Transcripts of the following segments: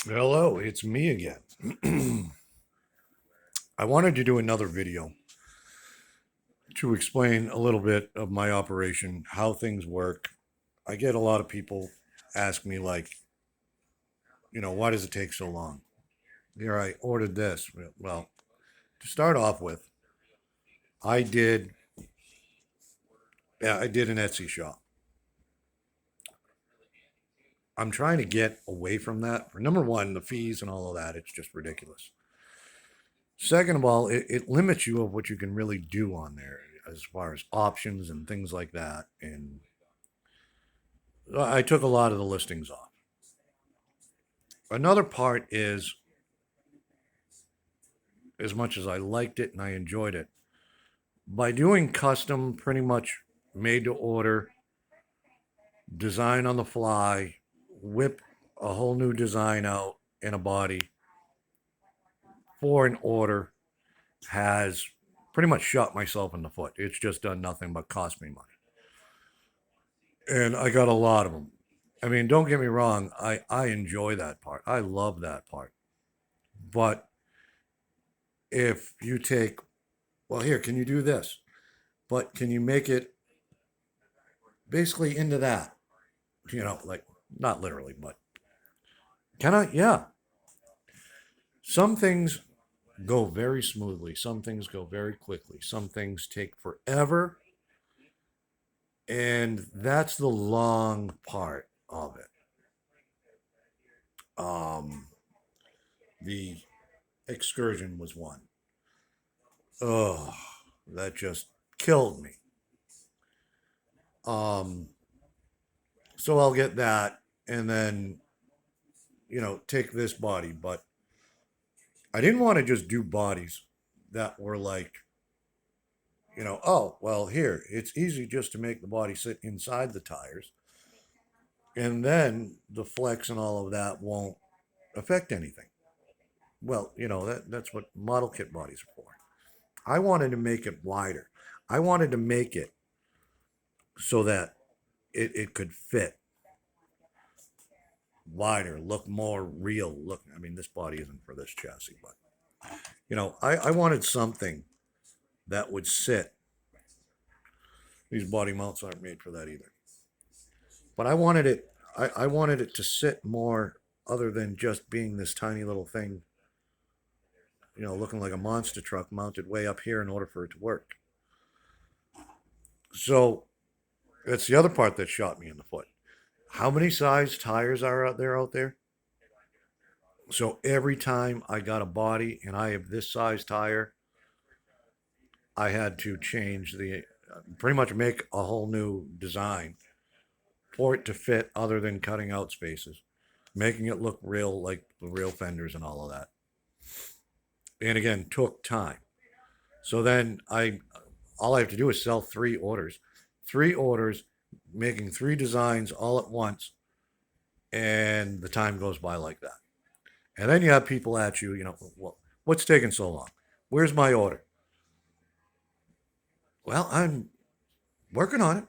Hello, it's me again. I wanted to do another video to explain a little bit of my operation, how things work. I get a lot of people ask me, like, why does it take so long? Here, I ordered this. Well, to start off with, I did, yeah, I did an Etsy shop. I'm trying to get away from that. For number one, the fees and all of that, it's just ridiculous. Second of all, it limits you of what you can really do on there as far as options and things like that. And I took a lot of the listings off. Another part is, as much as I liked it and I enjoyed it, by doing custom, pretty much made to order, design on the fly, whip a whole new design out in a body for an order, has pretty much shot myself in the foot. It's just done nothing but cost me money. And I got a lot of them. I mean, don't get me wrong, I enjoy that part. I love that part. But if you take, well, here, can you do this? But can you make it basically into that? Like, not literally, but can I? Yeah. Some things go very smoothly, some things go very quickly, some things take forever. And that's the long part of it. The excursion was one. Oh, that just killed me. Um, so I'll get that and then, take this body. But I didn't want to just do bodies that were like, oh, well, here, it's easy just to make the body sit inside the tires. And then the flex and all of that won't affect anything. Well, that's what model kit bodies are for. I wanted to make it wider. I wanted to make it so that it could fit wider, look more real. Look, I mean, this body isn't for this chassis, but I wanted something that would sit. These body mounts aren't made for that either. But I wanted it. I wanted it to sit more, other than just being this tiny little thing. Looking like a monster truck mounted way up here in order for it to work. So that's the other part that shot me in the foot. How many size tires are out there? So every time I got a body and I have this size tire, I had to change pretty much make a whole new design for it to fit, other than cutting out spaces, making it look real, like the real fenders and all of that. And again, took time. So then all I have to do is sell three orders, making three designs all at once, and the time goes by like that. And then you have people at you, well, what's taking so long? Where's my order? Well, I'm working on it.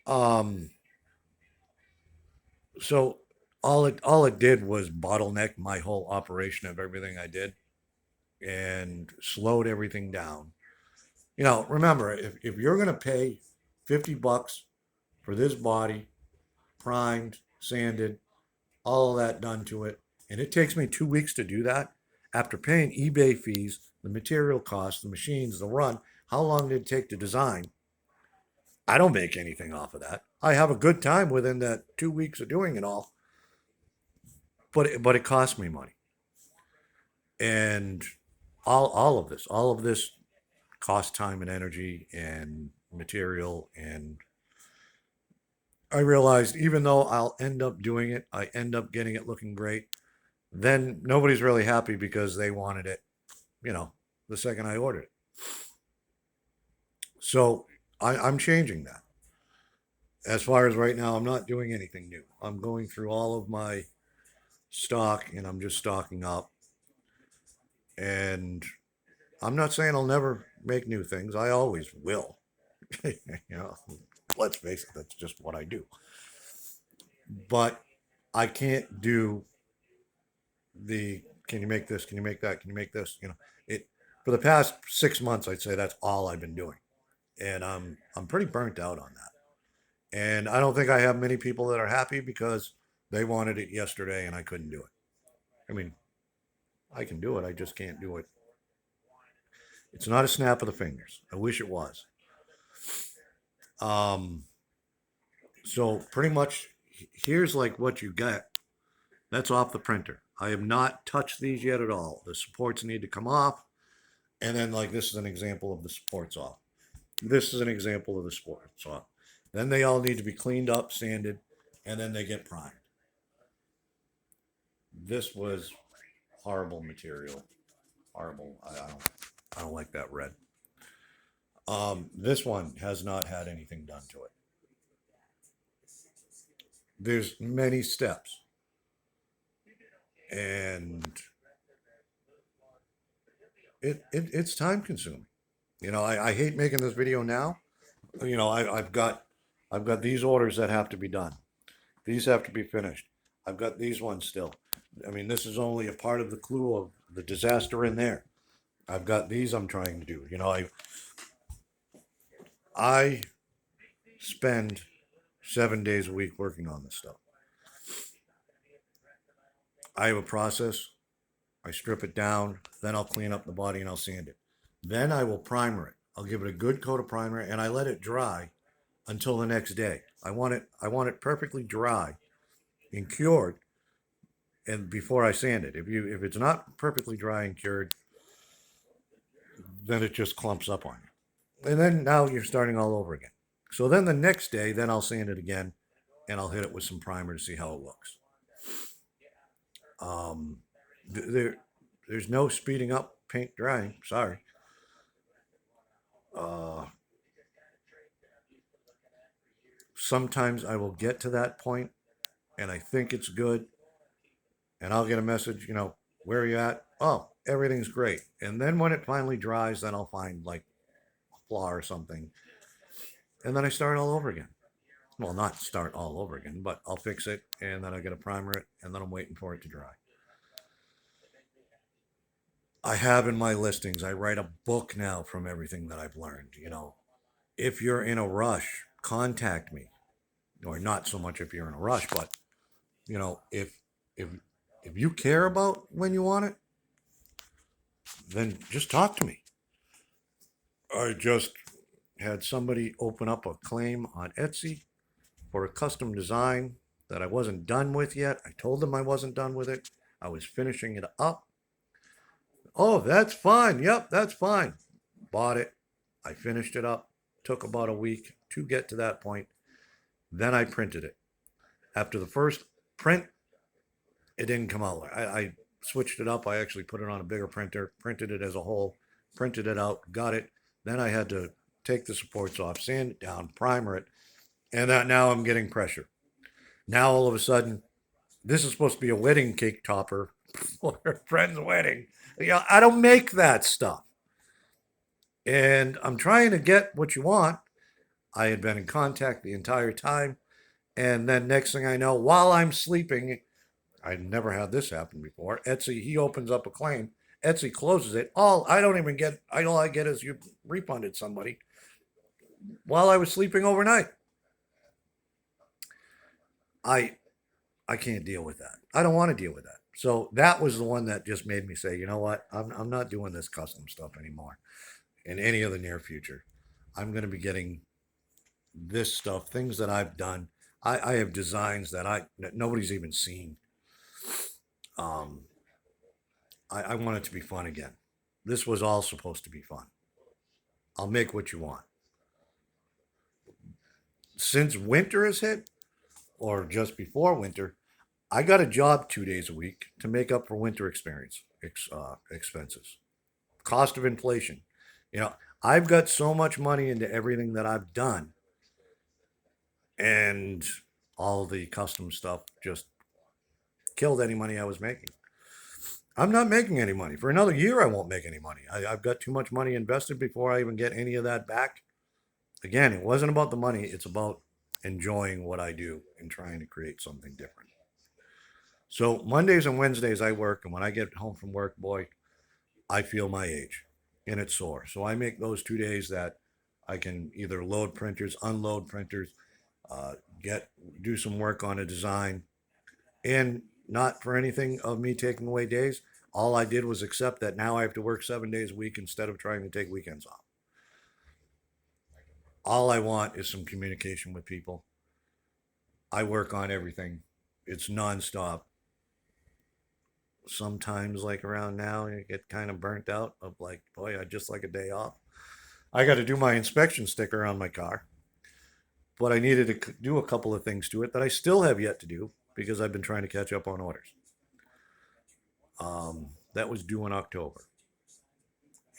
Um, so all it did was bottleneck my whole operation of everything I did and slowed everything down. Remember, if you're gonna pay $50 for this body, primed, sanded, all of that done to it, and it takes me 2 weeks to do that, after paying eBay fees, the material costs, the machines, the run, how long did it take to design? I don't make anything off of that. I have a good time within that 2 weeks of doing it all, but it cost me money, and all of this cost time and energy and material. And I realized, even though I'll end up doing it, I end up getting it looking great. Then nobody's really happy because they wanted it, you know, the second I ordered it. So I'm changing that. As far as right now, I'm not doing anything new. I'm going through all of my stock and I'm just stocking up. And I'm not saying I'll never make new things. I always will. you know, let's face it, that's just what I do. But I can't do the, can you make this? Can you make that? Can you make this? You know, it, for the past 6 months, I'd say that's all I've been doing. And I'm pretty burnt out on that. And I don't think I have many people that are happy because they wanted it yesterday and I couldn't do it. I mean, I can do it. I just can't do it. It's not a snap of the fingers. I wish it was. Um, so pretty much here's like what you get. That's off the printer. I have not touched these yet at all. The supports need to come off. And then like this is an example of the supports off. This is an example of the supports off. Then they all need to be cleaned up, sanded, and then they get primed. This was horrible material. Horrible. I don't like that red. This one has not had anything done to it. There's many steps, and it's time consuming. You know, I hate making this video now. You know, I've got these orders that have to be done. These have to be finished. I've got these ones still. I mean, this is only a part of the clue of the disaster in there. I've got these I'm trying to do. You know, I spend 7 days a week working on this stuff. I have a process. I strip it down, then I'll clean up the body and I'll sand it. Then I will primer it. I'll give it a good coat of primer and I let it dry until the next day. I want it perfectly dry and cured and before I sand it. If it's not perfectly dry and cured, then it just clumps up on you. And then now you're starting all over again. So then the next day, then I'll sand it again and I'll hit it with some primer to see how it looks. Um, there's no speeding up paint drying. Sorry. Uh, Sometimes I will get to that point and I think it's good and I'll get a message, you know, where are you at? Oh, everything's great. And then when it finally dries, then I'll find like a flaw or something. And then I start all over again. Well, not start all over again, but I'll fix it and then I get a primer it and then I'm waiting for it to dry. I have in my listings, I write a book now from everything that I've learned. You know, if you're in a rush, contact me. Or not so much if you're in a rush, but you know, if if you care about when you want it, then just talk to me. I just had somebody open up a claim on Etsy for a custom design that I wasn't done with yet. I told them I wasn't done with it. I was finishing it up. Oh, that's fine. Yep, that's fine. Bought it. I finished it up. Took about a week to get to that point. Then I printed it. After the first print, it didn't come out. I switched it up. I actually put it on a bigger printer, printed it as a whole, printed it out, got it. Then I had to take the supports off, sand it down, primer it, and that now I'm getting pressure. Now all of a sudden, this is supposed to be a wedding cake topper for a friend's wedding. You know, I don't make that stuff. And I'm trying to get what you want. I had been in contact the entire time. And then next thing I know, while I'm sleeping, I'd never had this happen before. Etsy, he opens up a claim. Etsy closes it. All I don't even get, all I get is you refunded somebody while I was sleeping overnight. I I can't deal with that. I don't want to deal with that. So that was the one that just made me say, you know what? I'm not doing this custom stuff anymore in any of the near future. I'm going to be getting this stuff, things that I've done. I have designs that nobody's even seen. Um, I want it to be fun again. This was all supposed to be fun. I'll make what you want. Since winter has hit, or just before winter, I got a job 2 days a week to make up for winter expenses. Cost of inflation. You know, I've got so much money into everything that I've done, and all the custom stuff just killed any money I was making. I'm not making any money. For another year, I won't make any money. I've got too much money invested before I even get any of that back. Again, it wasn't about the money, it's about enjoying what I do and trying to create something different. So Mondays and Wednesdays I work, and when I get home from work, boy, I feel my age and it's sore. So I make those 2 days that I can either load printers, unload printers, uh, get do some work on a design, and not for anything of me taking away days. All I did was accept that now I have to work 7 days a week instead of trying to take weekends off. All I want is some communication with people. I work on everything. It's nonstop. Sometimes, like around now, you get kind of burnt out of like, boy, I just like a day off. I got to do my inspection sticker on my car, but I needed to do a couple of things to it that I still have yet to do because I've been trying to catch up on orders. That was due in October,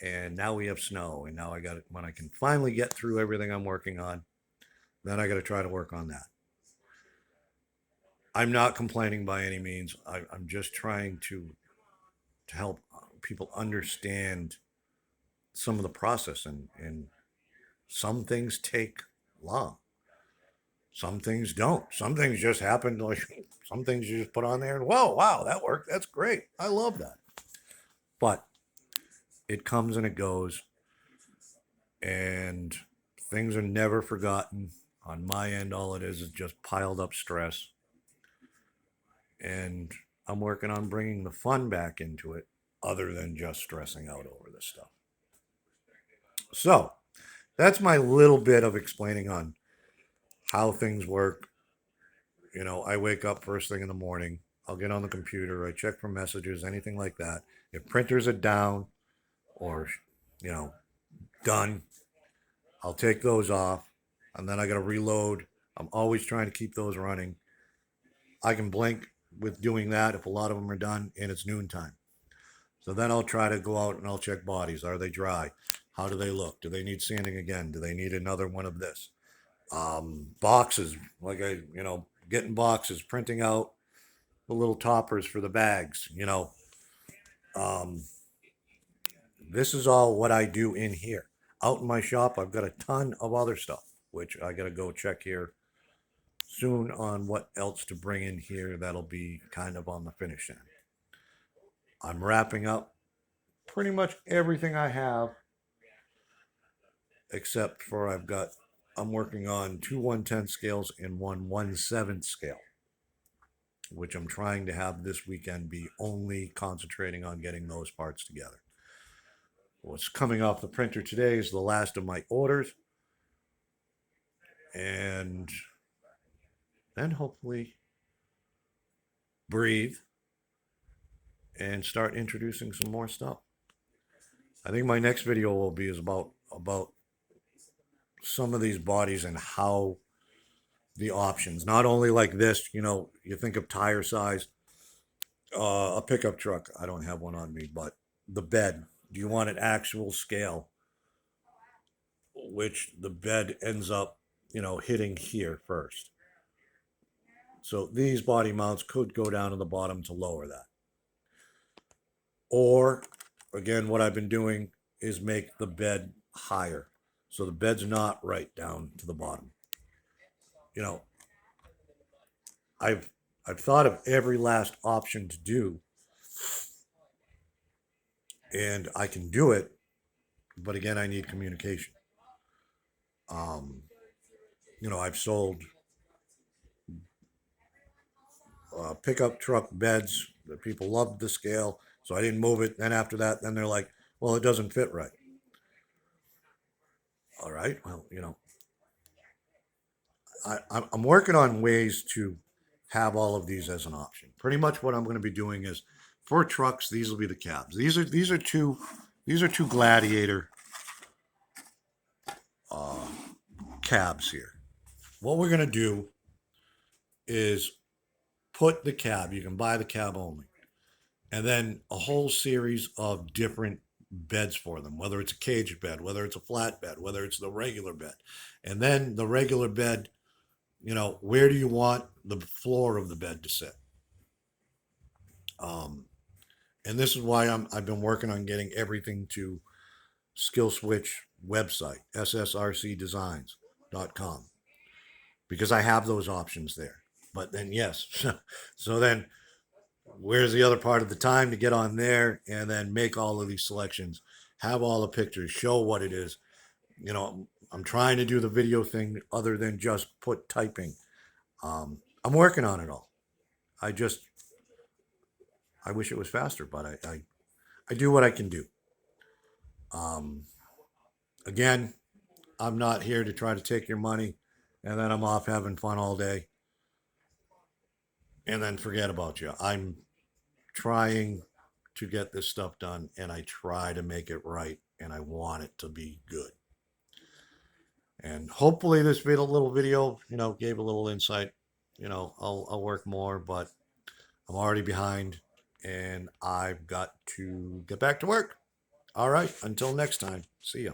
and now we have snow, and now I got it. When I can finally get through everything I'm working on, then I got to try to work on that. I'm not complaining by any means. I'm just trying to help people understand some of the process, and some things take long. Some things don't. Some things just happen. Like some things you just put on there and whoa, wow, that worked. That's great. I love that. But it comes and it goes, and things are never forgotten. On my end, all it is just piled up stress. And I'm working on bringing the fun back into it, other than just stressing out over this stuff. So that's my little bit of explaining on how things work. I wake up first thing in the morning. I'll get on the computer. I check for messages, anything like that. If printers are down or, you know, done, I'll take those off, and then I got to reload. I'm always trying to keep those running. I can blink with doing that if a lot of them are done and it's noontime. So then I'll try to go out and I'll check bodies. Are they dry? How do they look? Do they need sanding again? Do they need another one of this? Boxes, like getting boxes, printing out the little toppers for the bags. Um, this is all what I do in here. Out in my shop, I've got a ton of other stuff, which I got to go check here soon on what else to bring in here that'll be kind of on the finish end. I'm wrapping up pretty much everything I have, except for I'm working on two 1/10 scales and one 1/7 scale, which I'm trying to have this weekend be only concentrating on getting those parts together. What's coming off the printer today is the last of my orders, and then hopefully breathe and start introducing some more stuff. I think my next video will be is about some of these bodies and how the options, not only like this, you think of tire size, a pickup truck. I don't have one on me, but the bed. Do you want an actual scale, which the bed ends up, hitting here first? So these body mounts could go down to the bottom to lower that. Or, again, what I've been doing is make the bed higher. So the bed's not right down to the bottom. You know, I've I've thought of every last option to do, and I can do it, but again, I need communication. Um, I've sold pickup truck beds that people loved the scale, so I didn't move it. Then after that, then they're like, "Well, it doesn't fit right." All right, well, I'm working on ways to have all of these as an option. Pretty much what I'm going to be doing is for trucks, these will be the cabs. These are two Gladiator uh, cabs here. What we're going to do is put the cab. You can buy the cab only, and then a whole series of different beds for them. Whether it's a caged bed, whether it's a flat bed, whether it's the regular bed, and then the regular bed. Where do you want the floor of the bed to sit? Um, and this is why I've been working on getting everything to Skill Switch website, ssrcdesigns.com, because I have those options there. But then, yes, so then where's the other part of the time to get on there and then make all of these selections, have all the pictures, show what it is. You know, I'm trying to do the video thing other than just put typing. I'm working on it all. I just, I wish it was faster, but I do what I can do. Um, Again, I'm not here to try to take your money and then I'm off having fun all day and then forget about you. I'm trying to get this stuff done and I try to make it right and I want it to be good. And hopefully this little video, gave a little insight. I'll work more, but I'm already behind and I've got to get back to work. All right, until next time. See ya.